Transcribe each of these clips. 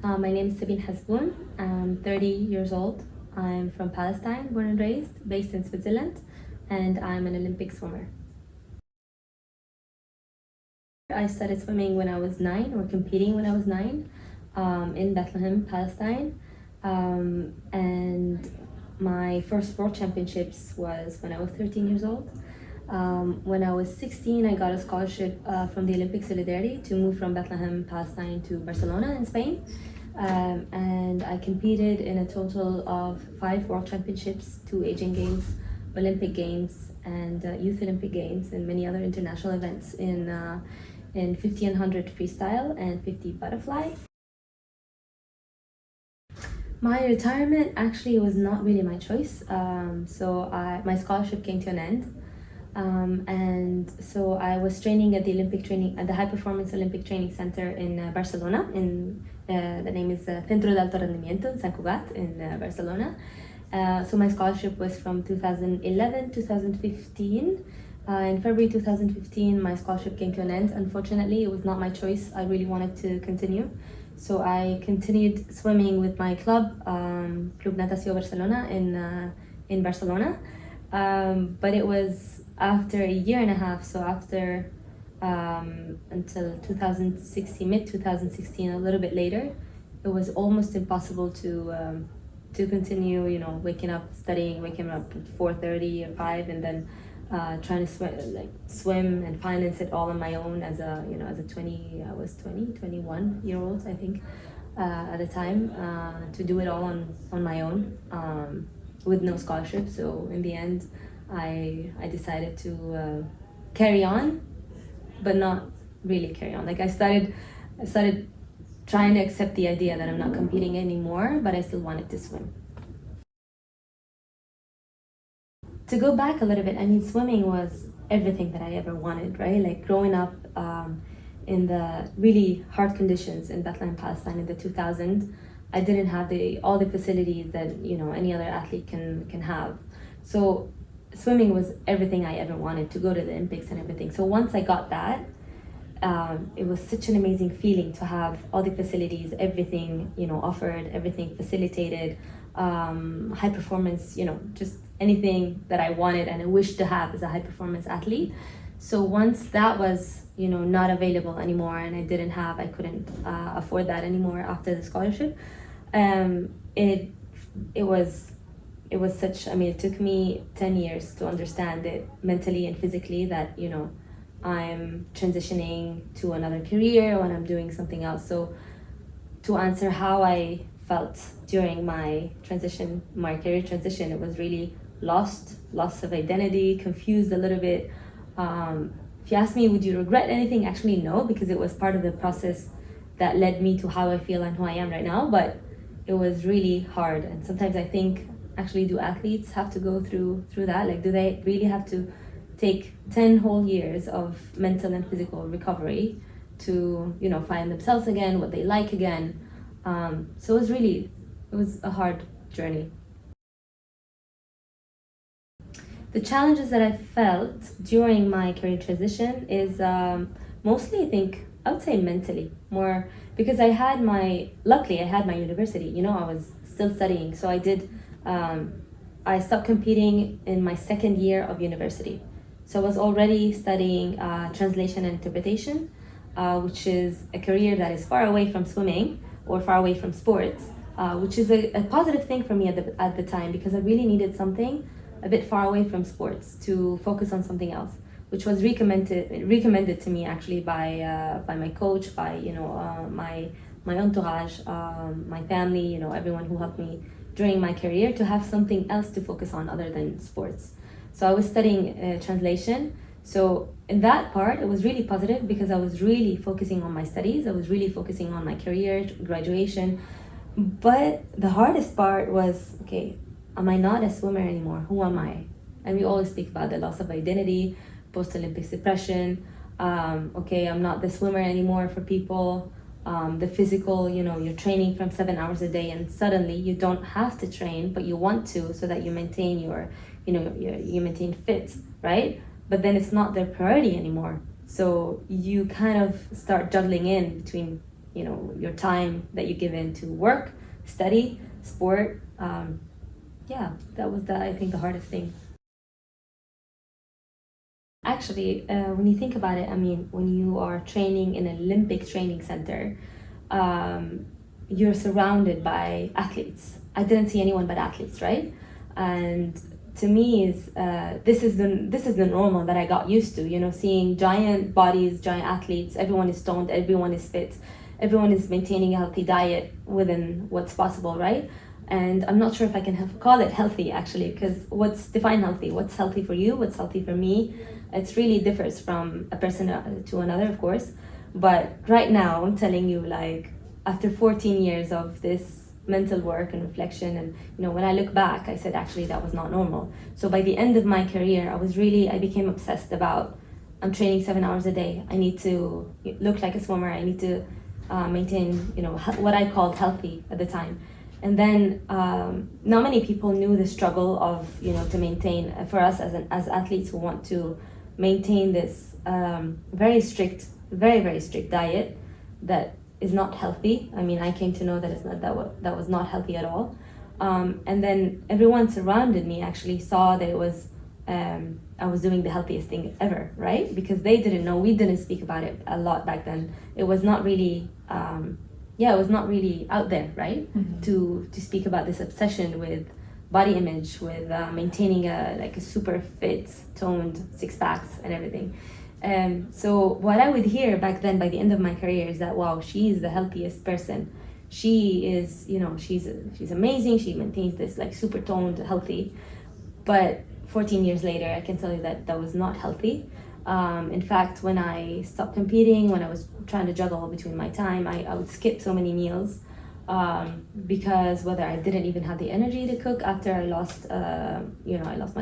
My name is Sabine Hazboun. I'm 30 years old. I'm from Palestine, born and raised, based in Switzerland, and I'm an Olympic swimmer. I started swimming when I was 9, or competing when I was 9, in Bethlehem, Palestine. And my first world championships was when I was 13 years old. When I was 16, I got a scholarship from the Olympic Solidarity to move from Bethlehem, Palestine to Barcelona in Spain. And I competed in a total of 5 world championships, 2 Asian Games, Olympic Games, and Youth Olympic Games, and many other international events in 50 and 100 freestyle and 50 butterfly. My retirement actually was not really my choice. My scholarship came to an end. And so I was training at the High Performance Olympic Training Center in Barcelona. The name is Centro de Alto Rendimiento in Sant Cugat in Barcelona. So my scholarship was from 2011 2015. In February 2015, my scholarship came to an end. Unfortunately, it was not my choice. I really wanted to continue. So I continued swimming with my club, Club Natació Barcelona in Barcelona. But it was after a year and a half, so after until 2016, mid 2016, a little bit later, it was almost impossible to continue. Waking up, studying, waking up at 4:30 or 5, and then trying to swim and finance it all on my own as a 21-year-old, I think, at the time, to do it all on my own, with no scholarship. So in the end, I decided to carry on, but not really carry on. I started trying to accept the idea that I'm not competing anymore, but I still wanted to swim. To go back a little bit, I mean, swimming was everything that I ever wanted, right? Like growing up in the really hard conditions in Bethlehem, Palestine in the 2000s, I didn't have all the facilities that any other athlete can have. So swimming was everything I ever wanted, to go to the Olympics and everything. So once I got that, it was such an amazing feeling to have all the facilities, everything offered, everything facilitated, high performance, just anything that I wanted and I wished to have as a high performance athlete. So once that was not available anymore, and I couldn't afford that anymore after the scholarship, it was such, I mean, it took me 10 years to understand it mentally and physically that I'm transitioning to another career when I'm doing something else. So to answer how I felt during my career transition, it was really loss of identity, confused a little bit. If you ask me, would you regret anything? Actually, no, because it was part of the process that led me to how I feel and who I am right now. But it was really hard, and sometimes I think, actually, do athletes have to go through that? Like, do they really have to take 10 whole years of mental and physical recovery to find themselves again, what they like again? So it was a hard journey. The challenges that I felt during my career transition is mostly, I would say mentally, more because luckily I had my university, I was still studying. So I stopped competing in my second year of university. So I was already studying translation and interpretation, which is a career that is far away from swimming or far away from sports, which is a positive thing for me at the time, because I really needed something a bit far away from sports to focus on something else, which was recommended to me actually by my coach, by my entourage, my family, everyone who helped me during my career, to have something else to focus on other than sports. So I was studying translation. So in that part, it was really positive because I was really focusing on my studies. I was really focusing on my career, graduation. But the hardest part was, okay, am I not a swimmer anymore? Who am I? And we always speak about the loss of identity, post-Olympics depression. Okay, I'm not the swimmer anymore for people. The physical, you're training from 7 hours a day, and suddenly you don't have to train, but you want to, so that you maintain you maintain fit, right? But then it's not their priority anymore. So you kind of start juggling in between your time that you give into work, study, sport. Yeah, that was I think the hardest thing. Actually, when you think about it, I mean, when you are training in an Olympic training center, um, you're surrounded by athletes. I didn't see anyone but athletes, right? And to me, this is the normal that I got used to. Seeing giant bodies, giant athletes. Everyone is stoned. Everyone is fit. Everyone is maintaining a healthy diet within what's possible, right? And I'm not sure if I can call it healthy actually, because what's define healthy? What's healthy for you? What's healthy for me? It's really differs from a person to another, of course. But right now, I'm telling you, like after 14 years of this mental work and reflection, and when I look back, I said actually that was not normal. So by the end of my career, I became obsessed about, I'm training 7 hours a day. I need to look like a swimmer. I need to maintain, what I called healthy at the time. And then not many people knew the struggle of, to maintain, for us as athletes who want to maintain this very strict, very, very strict diet that is not healthy. I mean, I came to know that that was not healthy at all. And then everyone surrounded me actually saw that I was doing the healthiest thing ever, right? Because they didn't know, we didn't speak about it a lot back then. It was not really, it was not really out there, right? Mm-hmm. To speak about this obsession with body image, with maintaining a super fit, toned six packs and everything. So what I would hear back then, by the end of my career, is that wow, she's the healthiest person. She is, she's amazing. She maintains this super toned, healthy. But 14 years later, I can tell you that was not healthy. In fact, when I stopped competing, when I was trying to juggle between my time, I would skip so many meals because whether I didn't even have the energy to cook after I lost, I lost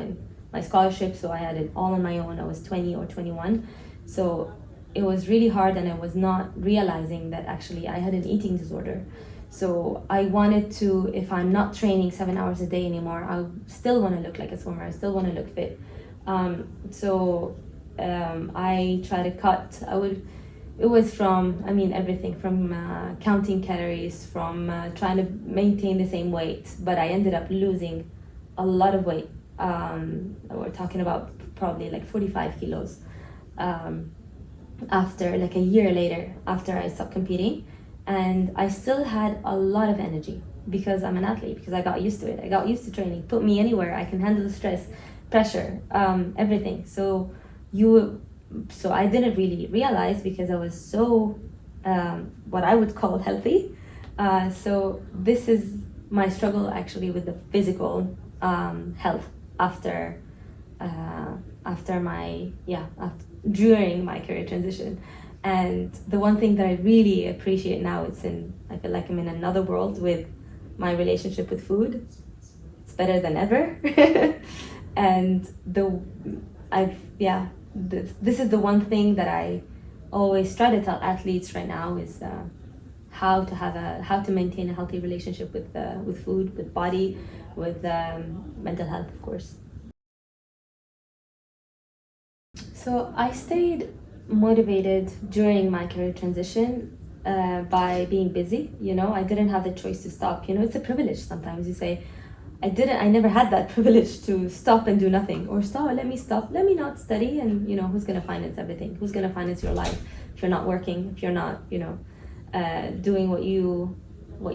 my scholarship, so I had it all on my own. I was 20 or 21, so it was really hard, and I was not realizing that actually I had an eating disorder. So I wanted to, if I'm not training 7 hours a day anymore, I still want to look like a swimmer. I still want to look fit. I try to cut. It was from, everything from counting calories, from trying to maintain the same weight, but I ended up losing a lot of weight. We're talking about probably 45 kilos after a year later after I stopped competing. And I still had a lot of energy because I'm an athlete, because I got used to it. I got used to training. Put me anywhere, I can handle the stress, pressure, everything. So I didn't really realize, because I was so what I would call healthy. So this is my struggle actually with the physical health during my career transition. And the one thing that I really appreciate now I feel like I'm in another world with my relationship with food. It's better than ever. And this is the one thing that I always try to tell athletes right now is how to maintain a healthy relationship with food, with body, with mental health, of course. So I stayed motivated during my career transition by being busy. I didn't have the choice to stop. It's a privilege sometimes. You say, I never had that privilege to stop and do nothing, or let me not study, and who's going to finance everything? Who's going to finance your life if you're not working, if you're not doing what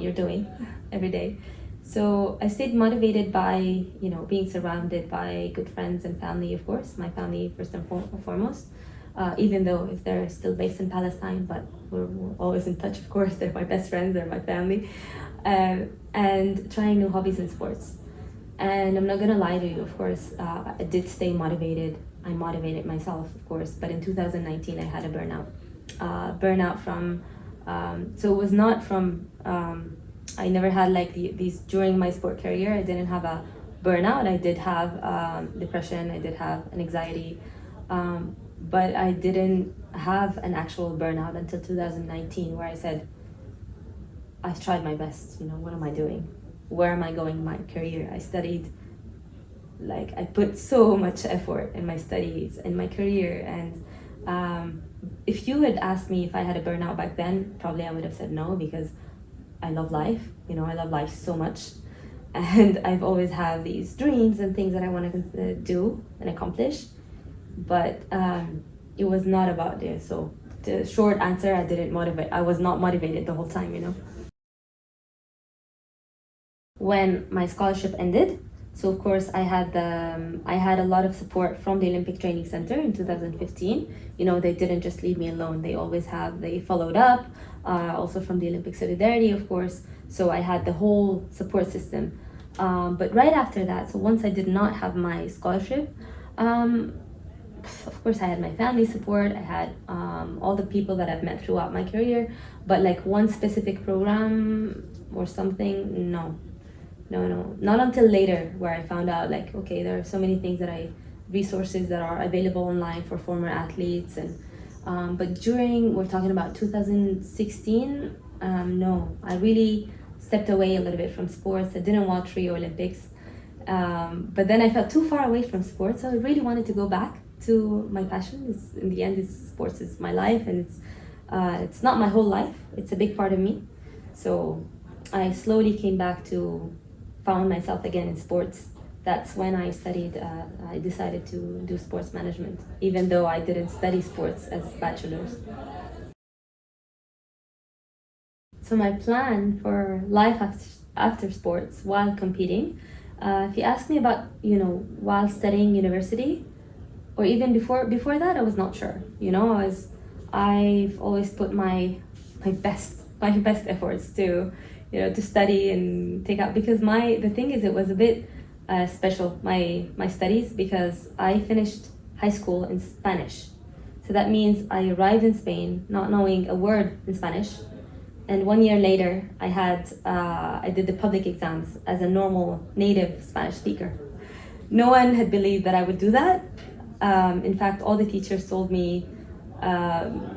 you're doing every day? So I stayed motivated by being surrounded by good friends and family, of course, my family first and foremost, even though if they're still based in Palestine, but we're always in touch, of course. They're my best friends, they're my family. And trying new hobbies and sports. And I'm not gonna lie to you, of course, I did stay motivated. I motivated myself, of course, but in 2019 I had a burnout from, so it was not from, I never had these during my sport career. I didn't have a burnout. I did have depression, I did have an anxiety, but I didn't have an actual burnout until 2019, where I said, I've tried my best, what am I doing? Where am I going in my career? I studied, I put so much effort in my studies, in my career, and if you had asked me if I had a burnout back then, probably I would have said no, because I love life. I love life so much. And I've always had these dreams and things that I want to do and accomplish. But it was not about this. So the short answer, I was not motivated the whole time. When my scholarship ended, so of course I had a lot of support from the Olympic Training Center in 2015. They didn't just leave me alone. They followed up, also from the Olympic Solidarity, of course. So I had the whole support system. But right after that, so once I did not have my scholarship, of course I had my family support. I had all the people that I've met throughout my career, but like one specific program or something, no, not until later, where I found out, like, okay, there are so many resources that are available online for former athletes. And but we're talking about 2016, no, I really stepped away a little bit from sports. I didn't watch Rio Olympics, but then I felt too far away from sports, so I really wanted to go back to my passion. In the end, sports is my life, and it's not my whole life, it's a big part of me. So I slowly came back to found myself again in sports. That's when I decided to do sports management, even though I didn't study sports as bachelor's. So my plan for life after sports while competing, if you ask me about, while studying university, or even before that, I was not sure. I've always put my best efforts to study and take out, because the thing is, it was a bit special, my studies, because I finished high school in Spanish. So that means I arrived in Spain not knowing a word in Spanish, and 1 year later I did the public exams as a normal native Spanish speaker. No one had believed that I would do that. In fact, all the teachers told me,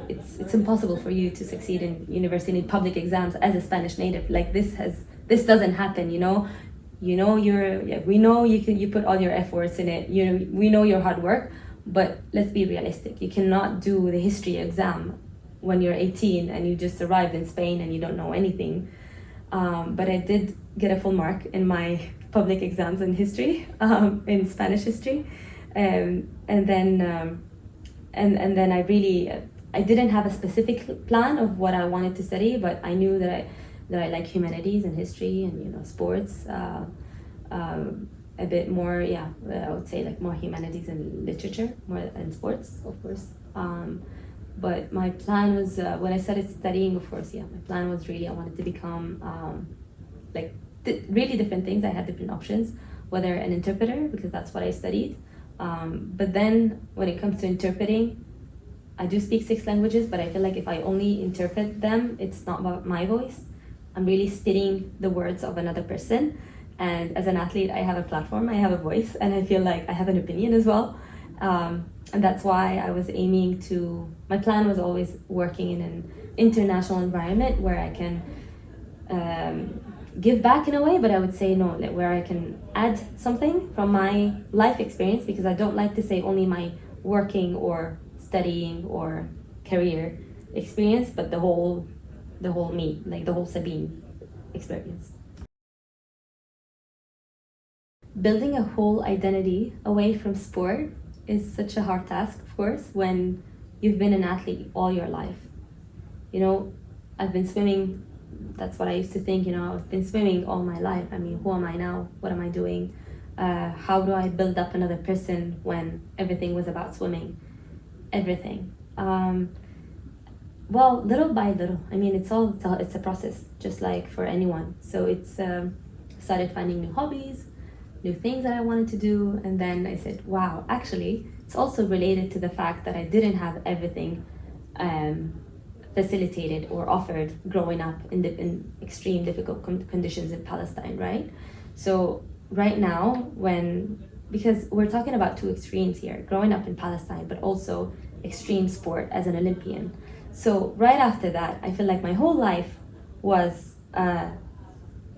it's impossible for you to succeed in university public exams as a Spanish native. Like, this doesn't happen. We know you put all your efforts in it. We know your hard work, but let's be realistic. You cannot do the history exam when you're 18 and you just arrived in Spain and you don't know anything. But I did get a full mark in my public exams in history, in Spanish history, and then I didn't have a specific plan of what I wanted to study, but I knew that I like humanities and history and sports, a bit more. I would say like more humanities and literature more than sports, of course. But my plan was, when I started studying, of course, my plan was really, I wanted to become really different things. I had different options, whether an interpreter, because that's what I studied. But then when it comes to interpreting, I do speak 6 languages, but I feel like if I only interpret them, it's not about my voice. I'm really spitting the words of another person. And as an athlete, I have a platform, I have a voice, and I feel like I have an opinion as well. And that's why I was my plan was always working in an international environment where I can give back in a way, but I would say no, where I can add something from my life experience, because I don't like to say only my working or studying or career experience, but the whole me, like the whole Sabine experience. Building a whole identity away from sport is such a hard task, of course, when you've been an athlete all your life. I've been swimming. That's what I used to think, I've been swimming all my life. I mean, who am I now? What am I doing? How do I build up another person when everything was about swimming? Everything. Well, little by little. I mean, it's a process, just like for anyone. So started finding new hobbies, new things that I wanted to do. And then I said, wow, actually, it's also related to the fact that I didn't have everything facilitated or offered growing up in extreme difficult conditions in Palestine, right? So right now, because we're talking about 2 extremes here, growing up in Palestine, but also extreme sport as an Olympian. So right after that, I feel like my whole life was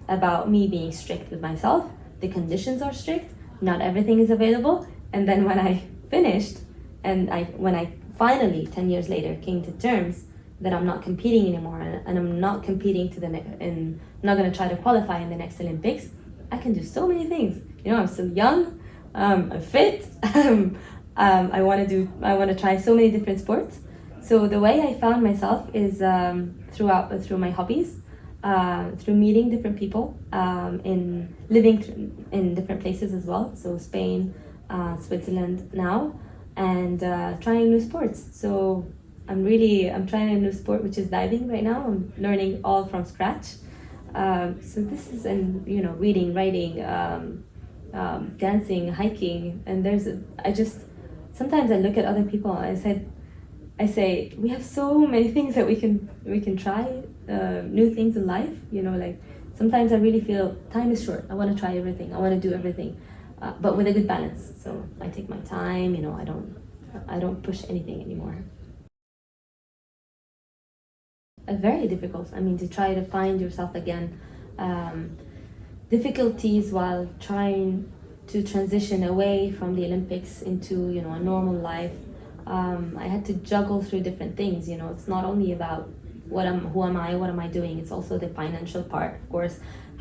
about me being strict with myself. The conditions are strict, not everything is available. And then when I finished and when I finally 10 years later came to terms that I'm not competing anymore, and I'm not competing to the and I'm not going to try to qualify in the next Olympics. I can do so many things. I'm still young, I'm fit. I want to try so many different sports. So the way I found myself is through my hobbies, through meeting different people, in living in different places as well. So Spain, Switzerland now, and trying new sports. So I'm trying a new sport, which is diving right now. I'm learning all from scratch. So this is, and reading, writing, dancing, hiking, and sometimes I look at other people and I say we have so many things that we can try, new things in life. Like sometimes I really feel time is short. I want to try everything. I want to do everything, but with a good balance. So I take my time. I don't push anything anymore. Very difficult. To try to find yourself again. Difficulties while trying to transition away from the Olympics into a normal life. I had to juggle through different things. It's not only about who am I, what am I doing. It's also the financial part, of course.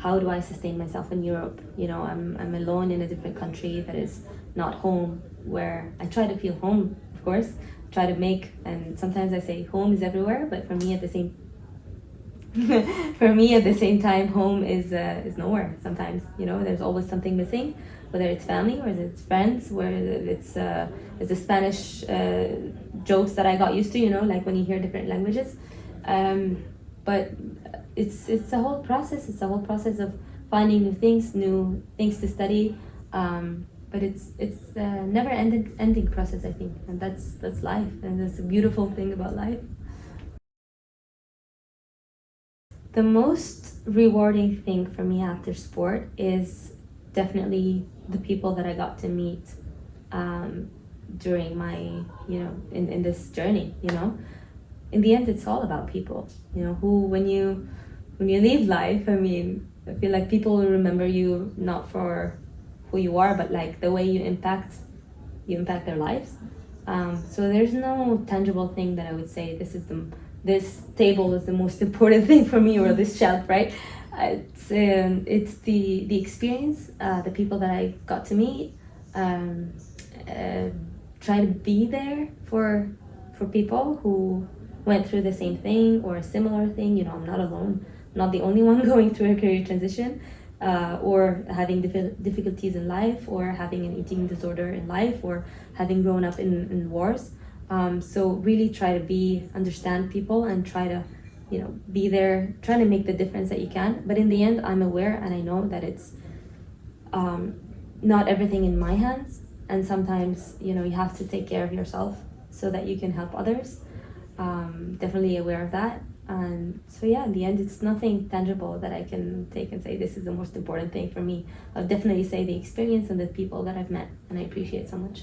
How do I sustain myself in Europe? I'm alone in a different country that is not home, where I try to feel home, of course. Try to make, and sometimes I say home is everywhere, but for me at the same time, home is nowhere. Sometimes there's always something missing, whether it's family or it's friends, whether it's the Spanish jokes that I got used to, like when you hear different languages. But it's a whole process. It's a whole process of finding new things to study. But it's a never ending process, I think, and that's life, and that's a beautiful thing about life. The most rewarding thing for me after sport is definitely the people that I got to meet during my in this journey. In the end, it's all about people. Who when you leave life, I feel like people will remember you not for who you are, but like the way you impact their lives. So there's no tangible thing that I would say this table is the most important thing for me, or this shelf, right? It's the experience, the people that I got to meet. Try to be there for people who went through the same thing or a similar thing. I'm not alone. I'm not the only one going through a career transition, or having difficulties in life, or having an eating disorder in life, or having grown up in wars. So really try to understand people and try to be there, trying to make the difference that you can. But in the end, I'm aware and I know that it's not everything in my hands, and sometimes you have to take care of yourself so that you can help others. Definitely aware of that. And so in the end, it's nothing tangible that I can take and say this is the most important thing for me. I'll definitely say the experience and the people that I've met and I appreciate so much.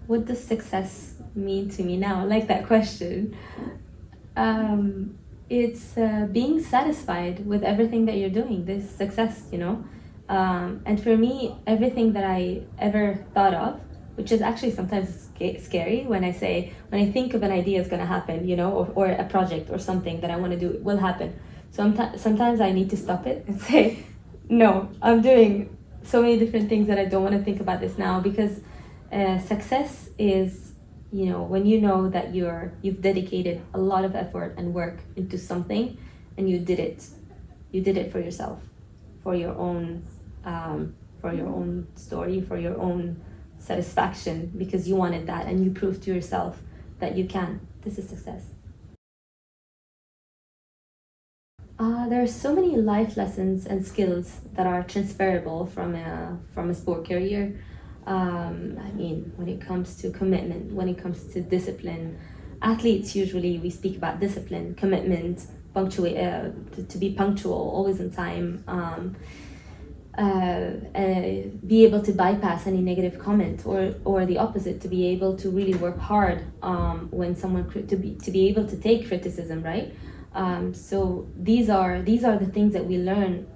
What does success mean to me now? I like that question. It's being satisfied with everything that you're doing. This success, and for me, everything that I ever thought of, which is actually sometimes scary when I think of an idea is going to happen, or a project or something that I want to do will happen. So sometimes I need to stop it and say, no, I'm doing so many different things that I don't want to think about this now, because success is, when you know that you've dedicated a lot of effort and work into something, and you did it for yourself, for your own story, for your own satisfaction, because you wanted that and you proved to yourself that you can. This is success. There are so many life lessons and skills that are transferable from a sport career. When it comes to commitment, when it comes to discipline, athletes usually we speak about discipline, commitment, to be punctual, always on time. Be able to bypass any negative comment, or the opposite, to be able to really work hard when someone to be able to take criticism, right? So these are the things that we learn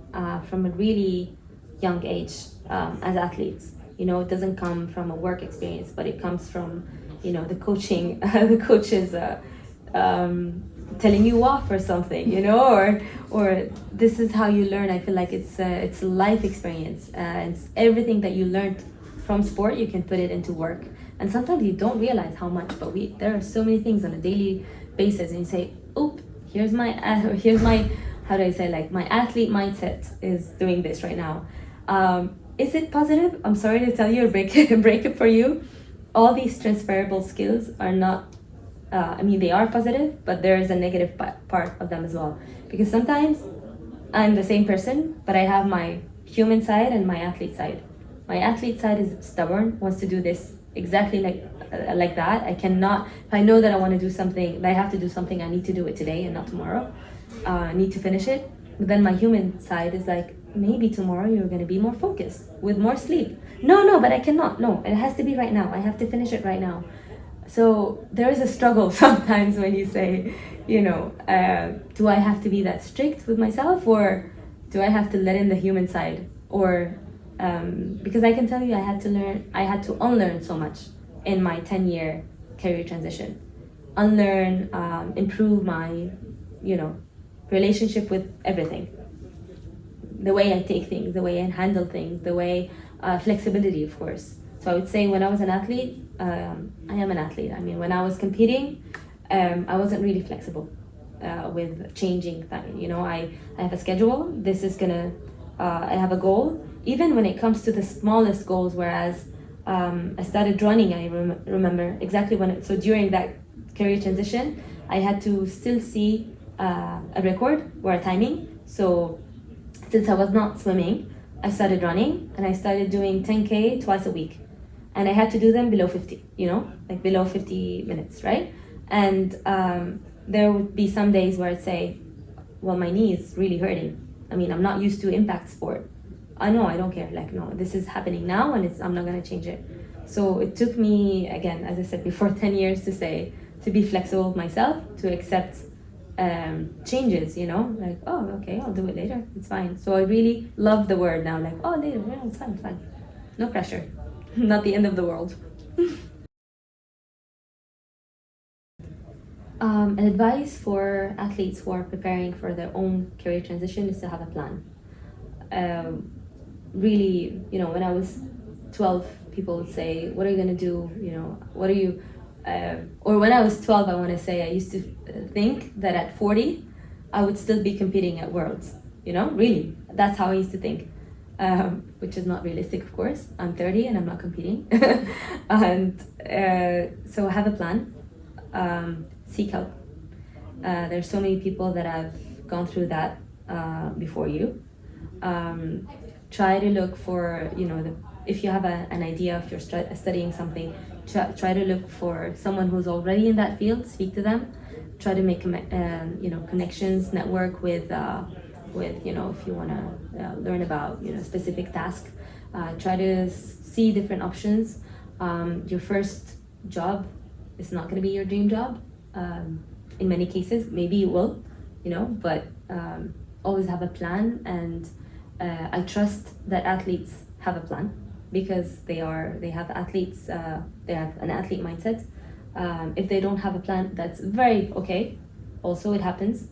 from a really young age as athletes. It doesn't come from a work experience, but it comes from, the coaching, the coaches telling you off or something, or this is how you learn. I feel like it's life experience. It's everything that you learned from sport, you can put it into work. And sometimes you don't realize how much, but there are so many things on a daily basis, and you say, "Oop, here's my how do I say, like, my athlete mindset is doing this right now." Is it positive? I'm sorry to tell you, break it for you. All these transferable skills are not. They are positive, but there is a negative part of them as well. Because sometimes I'm the same person, but I have my human side and my athlete side. My athlete side is stubborn, wants to do this exactly like that. I cannot. If I know that I want to do something, that I have to do something, I need to do it today and not tomorrow. I need to finish it. But then my human side is like, maybe tomorrow you're going to be more focused with more sleep. No, but I cannot. No, it has to be right now. I have to finish it right now. So there is a struggle sometimes when you say, do I have to be that strict with myself, or do I have to let in the human side? Or because I can tell you, I had to unlearn so much in my 10-year career transition. Unlearn, improve my, relationship with everything. The way I take things, the way I handle things, the way, flexibility, of course. So I would say when I was an athlete, I am an athlete. When I was competing, I wasn't really flexible with changing that. I have a schedule. This is I have a goal. Even when it comes to the smallest goals, whereas I started running, I remember exactly so during that career transition, I had to still see a record or a timing. So since I was not swimming, I started running, and I started doing 10K twice a week. And I had to do them below 50, like below 50 minutes, right? And there would be some days where I'd say, well, my knee is really hurting. I'm not used to impact sport. I know, I don't care. Like, no, this is happening now, and I'm not going to change it. So it took me, again, as I said before, 10 years to be flexible with myself, to accept changes, like, oh, okay, I'll do it later. It's fine. So I really love the word now, like, oh, later, yeah, it's fine. No pressure. Not the end of the world. An advice for athletes who are preparing for their own career transition is to have a plan. Really, when I was 12, people would say, what are you going to do? What are you... or when I was 12, I want to say, I used to think that at 40, I would still be competing at Worlds. Really. That's how I used to think. Which is not realistic, of course. I'm 30 and I'm not competing. And so have a plan. Seek help. There's so many people that have gone through that before you. Try to look for, if you have an idea, if you're studying something, try to look for someone who's already in that field. Speak to them. Try to make connections, network with if you want to learn about specific task. Try to see different options. Your first job is not going to be your dream job. In many cases, maybe you will, but always have a plan. And I trust that athletes have a plan, because they have athletes, they have an athlete mindset. If they don't have a plan, that's very okay. Also, it happens,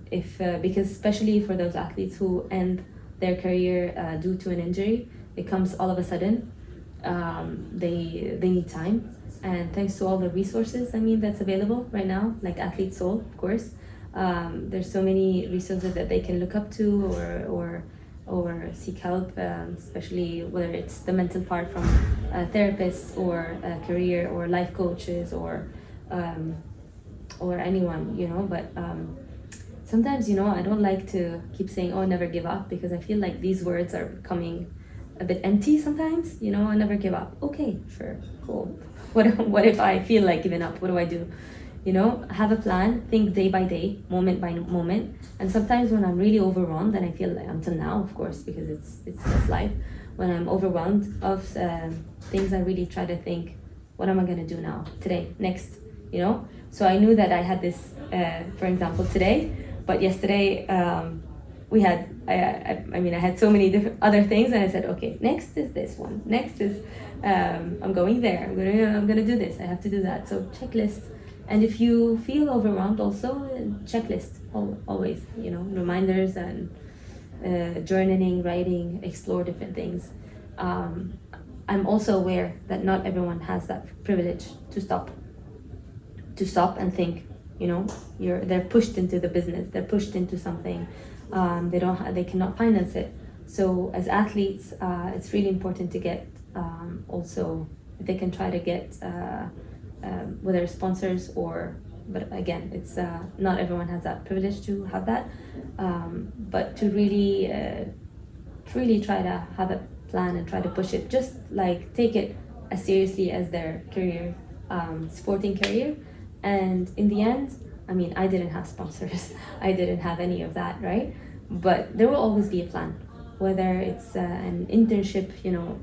because especially for those athletes who end their career due to an injury, it comes all of a sudden. They need time, and thanks to all the resources that's available right now, like Athlete Soul, of course, there's so many resources that they can look up to or seek help, especially whether it's the mental part from therapists or career or life coaches or anyone, but sometimes, I don't like to keep saying, oh, never give up, because I feel like these words are becoming a bit empty sometimes, I never give up. Okay, sure, cool. What if I feel like giving up? What do I do? Have a plan, think day by day, moment by moment. And sometimes when I'm really overwhelmed, and I feel like, until now, of course, because it's life, when I'm overwhelmed of things, I really try to think, what am I going to do now, today, next, So I knew that I had this, for example, today, but yesterday we had, I mean, I had so many different other things, and I said, okay, next is this one. Next is, I'm going there. I'm gonna do this. I have to do that. So checklist. And if you feel overwhelmed, also checklist. Always, you know, reminders and journaling, writing, explore different things. I'm also aware that not everyone has that privilege to stop and think. You know, they're pushed into the business. They're pushed into something. They cannot finance it. So as athletes, it's really important to get also, if they can try to get whether sponsors but again, it's not everyone has that privilege to have that. But to really try to have a plan and try to push it, just like take it as seriously as their career, sporting career. And in the end, I mean, I didn't have sponsors. I didn't have any of that, right? But there will always be a plan, whether it's an internship, you know,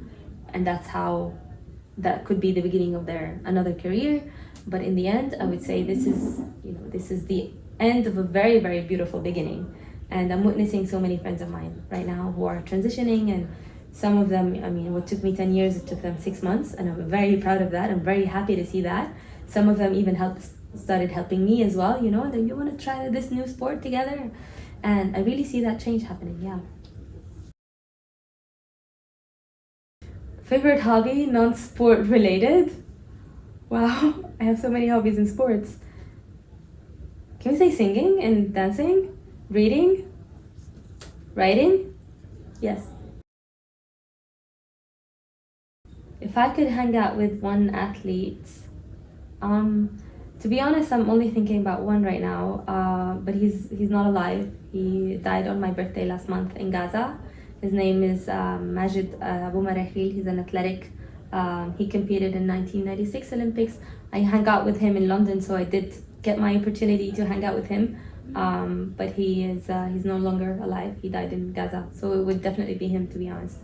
and that could be the beginning of another career. But in the end, I would say this is the end of a very, very beautiful beginning. And I'm witnessing so many friends of mine right now who are transitioning, and some of them, I mean, what took me 10 years, it took them 6 months, and I'm very proud of that. I'm very happy to see that. Some of them even started helping me as well, you know, and you want to try this new sport together. And I really see that change happening, yeah. Favorite hobby, non-sport related? Wow, I have so many hobbies in sports. Can we say singing and dancing? Reading? Writing? Yes. If I could hang out with one athlete, to be honest, I'm only thinking about one right now, but he's not alive. He died on my birthday last month in Gaza. His name is Majid Abu Marahil. He's an athletic. He competed in 1996 Olympics. I hung out with him in London, so I did get my opportunity to hang out with him. But he's no longer alive. He died in Gaza, so it would definitely be him, to be honest.